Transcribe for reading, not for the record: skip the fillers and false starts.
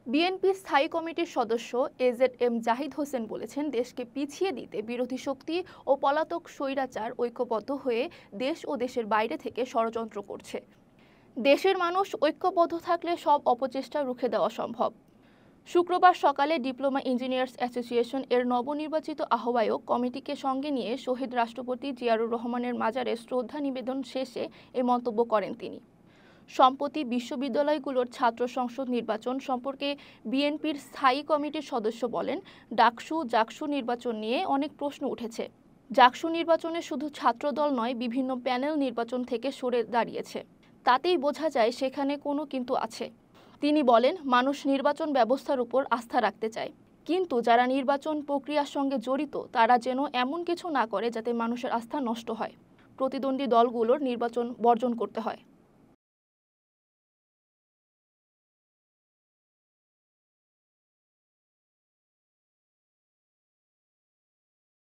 BNP স্থায়ী কমিটির সদস্য এজেড জাহিদ হোসেন বলেছেন, দেশকে পিছিয়ে দিতে বিরোধী শক্তি ও পলাতক স্বৈরাচার ঐক্যবদ্ধ হয়ে দেশ ও দেশের বাইরে থেকে ষড়যন্ত্র করছে। দেশের মানুষ ঐক্যবদ্ধ থাকলে সব অপচেষ্টা রুখে দেওয়া সম্ভব। শুক্রবার সকালে ডিপ্লোমা ইঞ্জিনিয়ার্স অ্যাসোসিয়েশন এর নবনির্বাচিত আহ্বায়ক কমিটিকে সঙ্গে নিয়ে শহীদ রাষ্ট্রপতি জিয়াউর রহমানের মাজারে শ্রদ্ধা নিবেদন শেষে এ মন্তব্য করেন তিনি। সম্প্রতি বিশ্ববিদ্যালয়গুলোর ছাত্র সংসদ নির্বাচন সম্পর্কে বিএনপির স্থায়ী কমিটির সদস্য বলেন, জাকসু নির্বাচন নিয়ে অনেক প্রশ্ন উঠেছে। জাকসু নির্বাচনে শুধু ছাত্রদল নয়, বিভিন্ন প্যানেল নির্বাচন থেকে সরে দাঁড়িয়েছে। তাতেই বোঝা যায় সেখানে কোনো কিন্তু আছে। তিনি বলেন, মানুষ নির্বাচন ব্যবস্থার উপর আস্থা রাখতে চায়, কিন্তু যারা নির্বাচন প্রক্রিয়ার সঙ্গে জড়িত তারা যেন এমন কিছু না করে যাতে মানুষের আস্থা নষ্ট হয়। প্রতিদ্বন্দ্বী দলগুলোর নির্বাচন বর্জন করতে হয়।